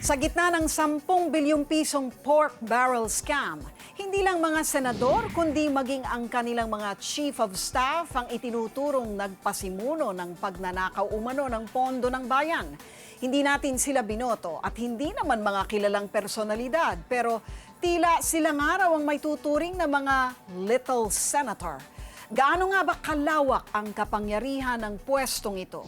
Sa gitna ng 10 bilyong pisong pork barrel scam, hindi lang mga senador kundi maging ang kanilang mga chief of staff ang itinuturong nagpasimuno ng pagnanakaw umano ng pondo ng bayan. Hindi natin sila binoto at hindi naman mga kilalang personalidad, pero tila sila nga raw ang may tuturing na mga little senator. Gaano nga ba kalawak ang kapangyarihan ng pwestong ito?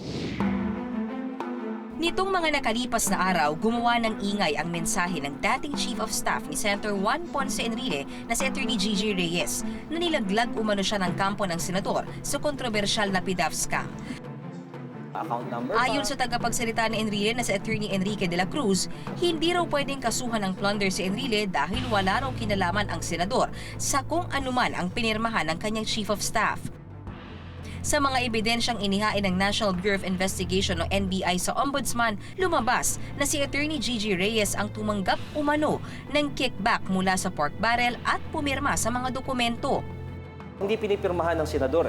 Nitong mga nakalipas na araw, gumawa ng ingay ang mensahe ng dating Chief of Staff ni Senator Juan Ponce Enrile na si Attorney Gigi Reyes na nilaglag umano siya ng kampo ng senador sa kontrobersyal na PDAF scam. Ayon sa tagapagsalita ni Enrile na si Attorney Enrique de la Cruz, hindi raw pwedeng kasuhan ng plunder si Enrile dahil wala raw kinalaman ang senador sa kung anuman ang pinirmahan ng kanyang Chief of Staff. Sa mga ebidensyang inihain ng National Bureau of Investigation o NBI sa Ombudsman, lumabas na si Attorney Gigi Reyes ang tumanggap umano ng kickback mula sa pork barrel at pumirma sa mga dokumento. Hindi pinipirmahan ng senador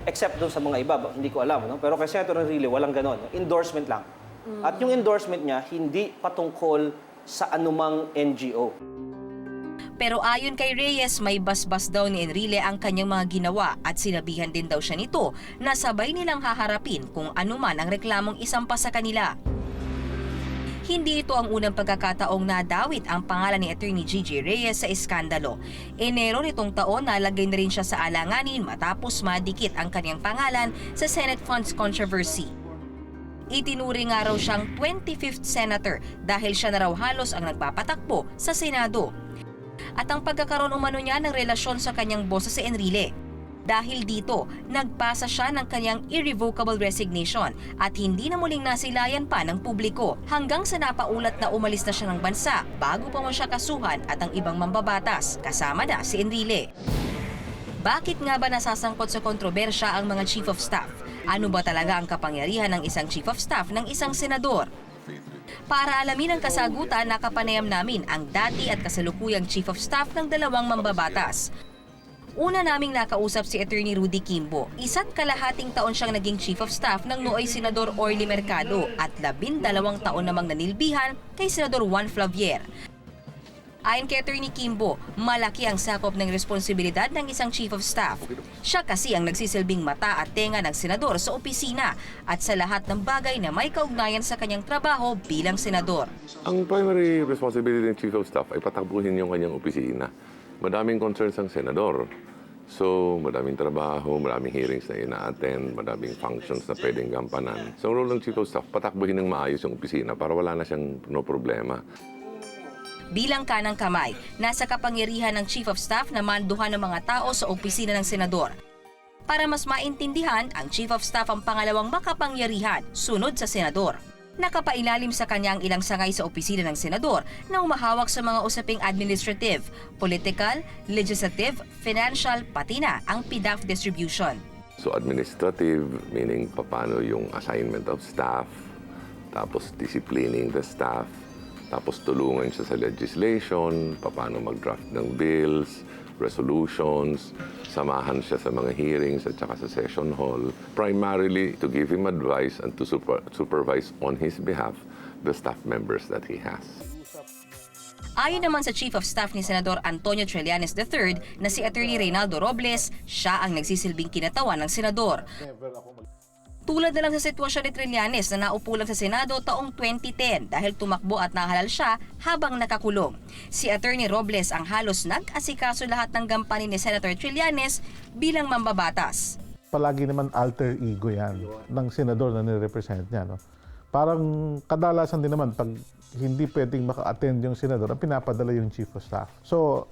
Except doon sa mga iba, hindi ko alam. No? Pero kay Senator Enrile, walang ganon. Endorsement lang. At yung endorsement niya, hindi patungkol sa anumang NGO. Pero ayon kay Reyes, may basbas daw ni Enrile ang kanyang mga ginawa at sinabihan din daw siya nito na sabay nilang haharapin kung anuman ang reklamong isampa sa kanila. Hindi ito ang unang pagkakataong nadawit ang pangalan ni Attorney Gigi Reyes sa iskandalo. Enero nitong taon, nalagay na rin siya sa alanganin matapos madikit ang kanyang pangalan sa Senate Funds controversy. Itinuring nga raw siyang 25th senator dahil siya na raw halos ang nagpapatakbo sa Senado. At ang pagkakaroon umano niya ng relasyon sa kanyang boss sa Enrile. Dahil dito, nagpasa siya ng kanyang irrevocable resignation at hindi na muling nasilayan pa ng publiko hanggang sa napaulat na umalis na siya ng bansa bago pa mo siya kasuhan at ang ibang mambabatas, kasama na si Enrile. Bakit nga ba nasasangkot sa kontrobersya ang mga chief of staff? Ano ba talaga ang kapangyarihan ng isang chief of staff ng isang senador? Para alamin ang kasagutan, nakapanayam namin ang dati at kasalukuyang chief of staff ng dalawang mambabatas. Una naming nakausap si Attorney Rudy Kimbo. 1.5 taon siyang naging chief of staff ng nooy Senador Orly Mercado at 12 taon namang nanilbihan kay Senador Juan Flavier. Ayon kay Attorney Kimbo, malaki ang sakop ng responsibilidad ng isang chief of staff. Siya kasi ang nagsisilbing mata at tenga ng senador sa opisina at sa lahat ng bagay na may kaugnayan sa kanyang trabaho bilang senador. Ang primary responsibility ng chief of staff ay patakbuhin yung kanyang opisina. Madaming concerns ang senador. So, madaming trabaho, madaming hearings na ina-attend, madaming functions na pwedeng gampanan. So, ang role ng chief of staff, patakbuhin ng maayos yung opisina para wala na siyang problema. Bilang kanang kamay, nasa kapangyarihan ng Chief of Staff na manduhan ng mga tao sa opisina ng senador. Para mas maintindihan, ang Chief of Staff ang pangalawang makapangyarihan sunod sa senador. Nakapailalim sa kanya ang ilang sangay sa opisina ng senador na umahawak sa mga usaping administrative, political, legislative, financial, pati na ang PDAF distribution. So, administrative, meaning paano yung assignment of staff, tapos disciplining the staff, tapos tulungan siya sa legislation, paano mag-draft ng bills, resolutions, samahan siya sa mga hearings at saka sa session hall, primarily to give him advice and to supervise on his behalf the staff members that he has. Ayon naman sa Chief of Staff ni Senador Antonio Trillanes III na si Attorney Reynaldo Robles, siya ang nagsisilbing kinatawan ng senador. Tulad na lang sa sitwasyon ni Trillanes na naupo lang sa Senado taong 2010 dahil tumakbo at nahalal siya habang nakakulong. Si Attorney Robles ang halos nag-asikaso lahat ng gampanin ni Senator Trillanes bilang mambabatas. Palagi naman alter ego yan ng senador na nirepresent niya. No? Parang kadalasan din naman pag hindi pwedeng maka-attend yung senador, ang pinapadala yung chief of staff. So,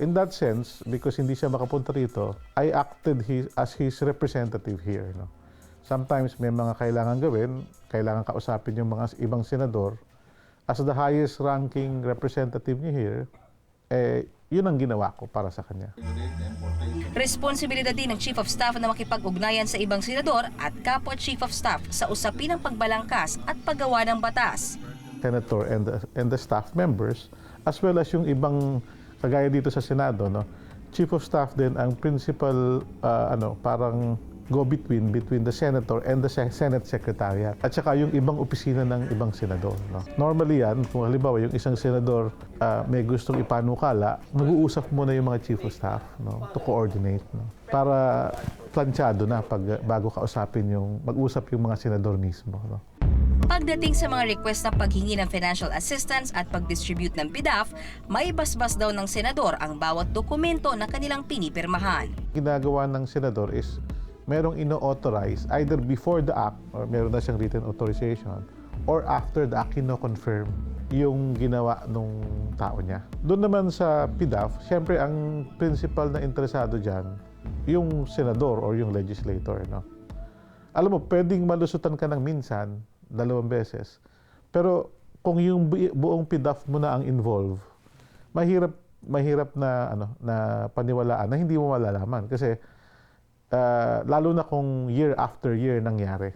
in that sense, because hindi siya makapunta rito, I acted as his representative here. No? Sometimes may mga kailangan gawin, kailangan kausapin yung mga ibang senador. As the highest ranking representative niya here, yun ang ginawa ko para sa kanya. Responsibilidad din ng Chief of Staff na makipag-ugnayan sa ibang senador at kapwa Chief of Staff sa usapin ng pagbalangkas at paggawa ng batas. Senator and the staff members, as well as yung ibang kagaya dito sa Senado, no? Chief of Staff din ang principal parang go-between between the senator and the Senate Secretariat at saka yung ibang opisina ng ibang senador. No? Normally yan, kung halimbawa yung isang senador may gustong ipanukala, mag-uusap muna yung mga chief of staff, no? To coordinate. No? Para planchado na bago kausapin mag-usap yung mga senador mismo. No? Pagdating sa mga request ng paghingi ng financial assistance at pag-distribute ng PDAF, may basbas daw ng senador ang bawat dokumento na kanilang pinipirmahan. Ginagawa ng senador is merong ino-authorize either before the act or meron na siyang written authorization or after the act kino-confirm yung ginawa nung tao niya. Doon naman sa PDAF, siyempre ang principal na interesado dyan, yung senador or yung legislator. No? Alam mo, pwedeng malusutan ka ng minsan, 2 beses. Pero kung yung buong PDAF mo na ang involved, mahirap na na paniwalaan na hindi mo malalaman kasi lalo na kung year after year nangyari.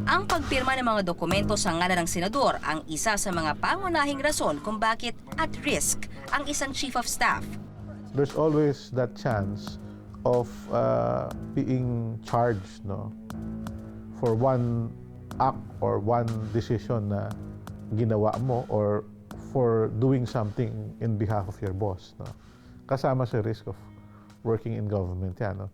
Ang pagpirma ng mga dokumento sa ngalan ng senador ang isa sa mga pangunahing rason kung bakit at risk ang isang chief of staff. There's always that chance of being charged, no, for one act or one decision na ginawa mo or for doing something in behalf of your boss. No? Kasama sa risk of working in government yan. No?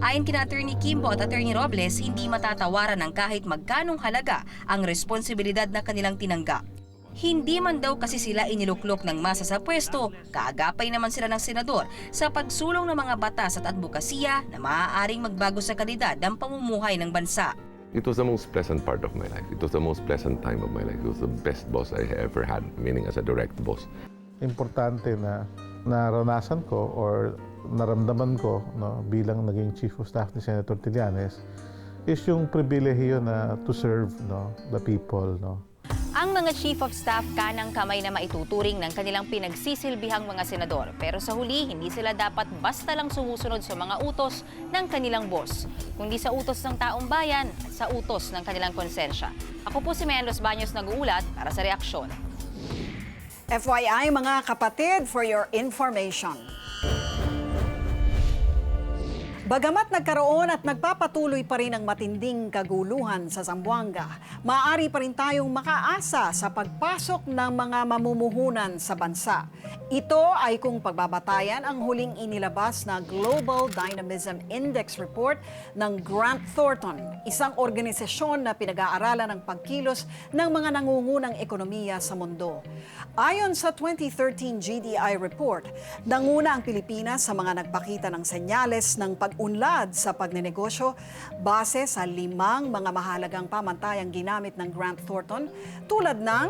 Ayon kina Attorney Kimbo at Attorney Robles, hindi matatawaran ng kahit magkanong halaga ang responsibilidad na kanilang tinanggap. Hindi man daw kasi sila iniluklok ng masa sa pwesto, kaagapay naman sila ng senador sa pagsulong ng mga batas at advokasya na maaaring magbago sa kalidad ng pamumuhay ng bansa. It was the most pleasant part of my life. It was the most pleasant time of my life. It was the best boss I ever had, meaning as a direct boss. Importante na naranasan ko or naramdaman ko, no, bilang naging chief of staff ni Senator Trillanes is yung pribilehiyo na to serve, no, the people. No. Ang mga chief of staff kanang kamay na maituturing ng kanilang pinagsisilbihang mga senador. Pero sa huli, hindi sila dapat basta lang sumusunod sa mga utos ng kanilang boss, kundi sa utos ng taong bayan, sa utos ng kanilang konsensya. Ako po si Mayan Los Baños nag-uulat para sa Reaksyon. FYI mga kapatid, for your information. Bagamat nagkaroon at nagpapatuloy pa rin ang matinding kaguluhan sa Zamboanga, maaari pa rin tayong makaasa sa pagpasok ng mga mamumuhunan sa bansa. Ito ay kung pagbabatayan ang huling inilabas na Global Dynamism Index Report ng Grant Thornton, isang organisasyon na pinag-aaralan ng pagkilos ng mga nangungunang ekonomiya sa mundo. Ayon sa 2013 GDI report, nanguna ang Pilipinas sa mga nagpakita ng senyales ng pag-unlad sa pagnenegosyo base sa 5 mga mahalagang pamantayang ginamit ng Grant Thornton tulad ng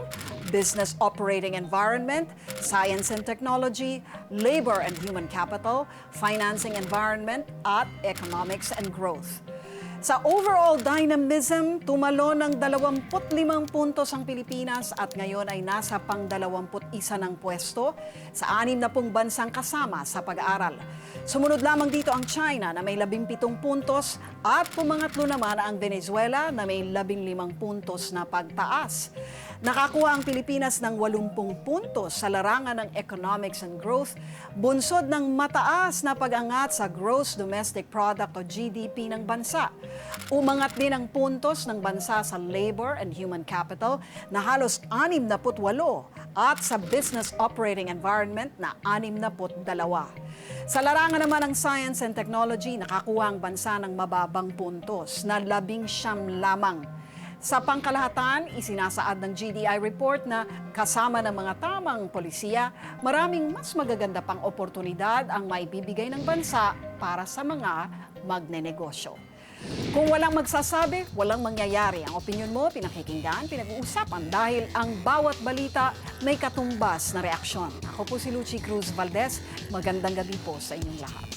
business operating environment, science and technology, labor and human capital, financing environment, at economics and growth. Sa overall dynamism, tumalo ng 25 puntos ang Pilipinas at ngayon ay nasa pang-21 ng pwesto sa 60 bansang kasama sa pag-aaral. Sumunod lamang dito ang China na may 17 puntos at pumangatlo naman ang Venezuela na may 15 puntos na pagtaas. Nakakuha ang Pilipinas ng 80 puntos sa larangan ng economics and growth, bunsod ng mataas na pag-angat sa gross domestic product o GDP ng bansa. Umangat din ang puntos ng bansa sa labor and human capital na halos 68 at sa business operating environment na 62. Sa larangan naman ng science and technology, nakakuha ang bansa ng mababang puntos na 19 lamang. Sa pangkalahatan, isinasaad ng GDI report na kasama ng mga tamang polisiya, maraming mas magaganda pang oportunidad ang maibibigay ng bansa para sa mga magnenegosyo. Kung walang magsasabi, walang mangyayari. Ang opinyon mo, pinakikinggan, pinag-uusapan dahil ang bawat balita may katumbas na reaksyon. Ako po si Lucy Cruz Valdez. Magandang gabi po sa inyong lahat.